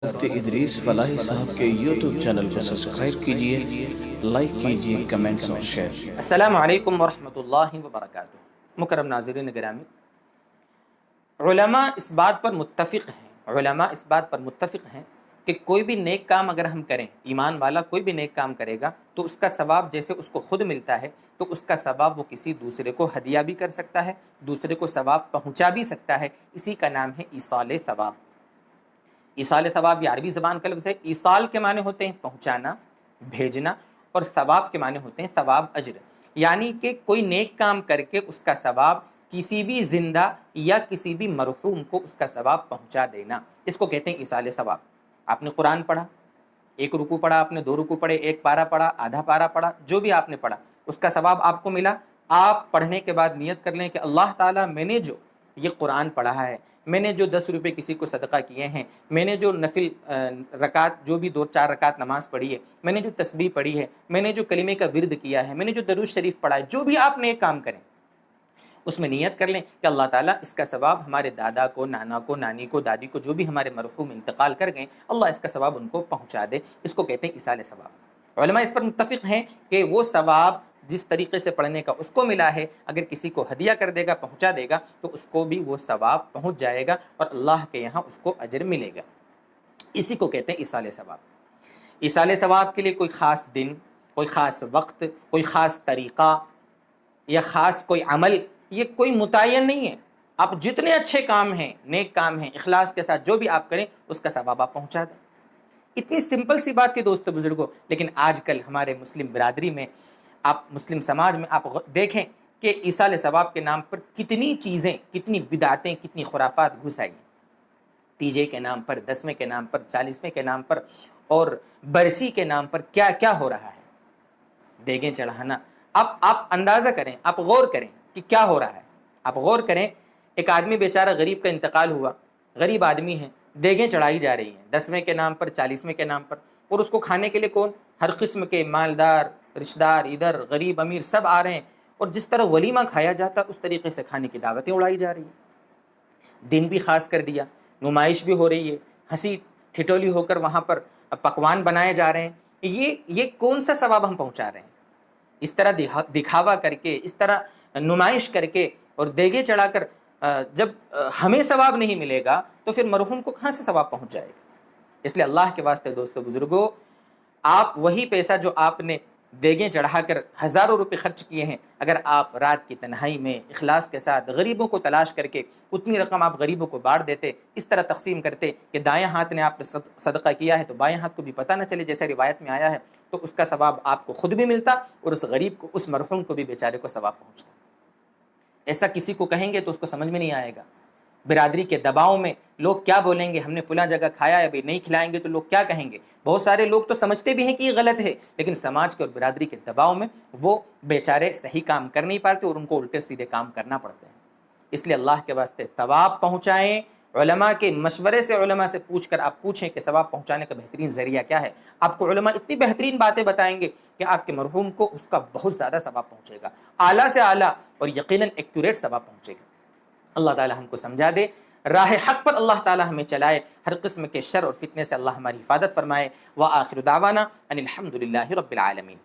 حضرت ادریس فلاحی صاحب کے یوٹیوب چینل کو سبسکرائب کیجئے، لائک کیجئے، کمنٹس اور شیئر۔ السلام علیکم ورحمۃ اللہ وبرکاتہ۔ مکرم ناظرین گرامی، علماء اس بات پر متفق ہیں کہ کوئی بھی نیک کام اگر ہم کریں، ایمان والا کوئی بھی نیک کام کرے گا تو اس کا ثواب جیسے اس کو خود ملتا ہے تو اس کا ثواب وہ کسی دوسرے کو ہدیہ بھی کر سکتا ہے، دوسرے کو ثواب پہنچا بھی سکتا ہے۔ اسی کا نام ہے ایصال ثواب۔ ایصال ثواب یہ عربی زبان کا لفظ ہے۔ ایصال کے معنی ہوتے ہیں پہنچانا، بھیجنا، اور ثواب کے معنی ہوتے ہیں ثواب، اجر، یعنی کہ کوئی نیک کام کر کے اس کا ثواب کسی بھی زندہ یا کسی بھی مرحوم کو اس کا ثواب پہنچا دینا، اس کو کہتے ہیں ایصال ثواب۔ آپ نے قرآن پڑھا، ایک رکوع پڑھا، آپ نے دو رکوع پڑھے، ایک پارہ پڑھا، آدھا پارہ پڑھا، جو بھی آپ نے پڑھا اس کا ثواب آپ کو ملا۔ آپ پڑھنے کے بعد نیت کر لیں کہ اللہ تعالیٰ میں نے جو یہ قرآن پڑھا ہے، میں نے جو 10 روپے کسی کو صدقہ کیے ہیں، میں نے جو نفل رکعت جو بھی 2-4 رکعت نماز پڑھی ہے، میں نے جو تسبیح پڑھی ہے، میں نے جو کلمے کا ورد کیا ہے، میں نے جو درود شریف پڑھا ہے، جو بھی آپ نیک کام کریں اس میں نیت کر لیں کہ اللہ تعالیٰ اس کا ثواب ہمارے دادا کو، نانا کو، نانی کو، دادی کو، جو بھی ہمارے مرحوم انتقال کر گئے، اللہ اس کا ثواب ان کو پہنچا دے۔ اس کو کہتے ہیں ایصال ثواب۔ علماء اس پر متفق ہیں کہ وہ ثواب جس طریقے سے پڑھنے کا اس کو ملا ہے، اگر کسی کو ہدیہ کر دے گا، پہنچا دے گا، تو اس کو بھی وہ ثواب پہنچ جائے گا اور اللہ کے یہاں اس کو اجر ملے گا۔ اسی کو کہتے ہیں ایصال ثواب۔ ایصال ثواب کے لیے کوئی خاص دن، کوئی خاص وقت، کوئی خاص طریقہ یا خاص کوئی عمل، یہ کوئی متعین نہیں ہے۔ آپ جتنے اچھے کام ہیں، نیک کام ہیں، اخلاص کے ساتھ جو بھی آپ کریں اس کا ثواب آپ پہنچا دیں۔ اتنی سمپل سی بات تھی دوستو بزرگوں، لیکن آج کل ہمارے مسلم برادری میں، آپ مسلم سماج میں آپ دیکھیں کہ ایصال ثواب کے نام پر کتنی چیزیں، کتنی بدعتیں، کتنی خرافات گھس آئی ہیں۔ تیجے کے نام پر، 10ویں کے نام پر، 40ویں کے نام پر اور برسی کے نام پر کیا کیا ہو رہا ہے۔ دیگیں چڑھانا، آپ اندازہ کریں، آپ غور کریں کہ کیا ہو رہا ہے۔ آپ غور کریں، ایک آدمی بیچارہ غریب کا انتقال ہوا، غریب آدمی ہے، دیگیں چڑھائی جا رہی ہیں 10ویں کے نام پر، 40ویں کے نام پر، اور اس کو کھانے کے لیے کون؟ ہر قسم کے مالدار رشتہ دار، ادھر غریب امیر سب آ رہے ہیں، اور جس طرح ولیمہ کھایا جاتا اس طریقے سے کھانے کی دعوتیں اڑائی جا رہی ہیں۔ دن بھی خاص کر دیا، نمائش بھی ہو رہی ہے، ہنسی ٹھٹولی ہو کر وہاں پر پکوان بنائے جا رہے ہیں۔ یہ کون سا ثواب ہم پہنچا رہے ہیں؟ اس طرح دکھاوا کر کے، اس طرح نمائش کر کے اور دیگے چڑھا کر جب ہمیں ثواب نہیں ملے گا تو پھر مرحوم کو کہاں سے ثواب پہنچ جائے گا؟ اس لیے اللہ کے واسطے دوستو بزرگوں، آپ وہی پیسہ جو آپ نے دیگیں چڑھا کر ہزاروں روپے خرچ کیے ہیں، اگر آپ رات کی تنہائی میں اخلاص کے ساتھ غریبوں کو تلاش کر کے اتنی رقم آپ غریبوں کو بانٹ دیتے، اس طرح تقسیم کرتے کہ دائیں ہاتھ نے آپ نے صدقہ کیا ہے تو بائیں ہاتھ کو بھی پتہ نہ چلے، جیسے روایت میں آیا ہے، تو اس کا ثواب آپ کو خود بھی ملتا اور اس غریب کو، اس مرحوم کو بھی بیچارے کو ثواب پہنچتا۔ ایسا کسی کو کہیں گے تو اس کو سمجھ میں نہیں آئے گا۔ برادری کے دباؤ میں لوگ کیا بولیں گے، ہم نے فلاں جگہ کھایا ہے، ابھی نہیں کھلائیں گے تو لوگ کیا کہیں گے۔ بہت سارے لوگ تو سمجھتے بھی ہیں کہ یہ غلط ہے، لیکن سماج کے اور برادری کے دباؤ میں وہ بیچارے صحیح کام کر نہیں پاتے اور ان کو الٹے سیدھے کام کرنا پڑتے ہیں۔ اس لیے اللہ کے واسطے ثواب پہنچائیں۔ علماء کے مشورے سے، علماء سے پوچھ کر آپ پوچھیں کہ ثواب پہنچانے کا بہترین ذریعہ کیا ہے۔ آپ کو علماء اتنی بہترین باتیں بتائیں گے کہ آپ کے مرحوم کو اس کا بہت زیادہ ثواب پہنچے گا، اعلیٰ سے اعلیٰ اور یقیناً ایکوریٹ ثواب پہنچے گا۔ اللہ تعالی ہم کو سمجھا دے، راہ حق پر اللہ تعالی ہمیں چلائے، ہر قسم کے شر اور فتنے سے اللہ ہماری حفاظت فرمائے۔ وآخر دعوانا ان الحمد للہ رب العالمین۔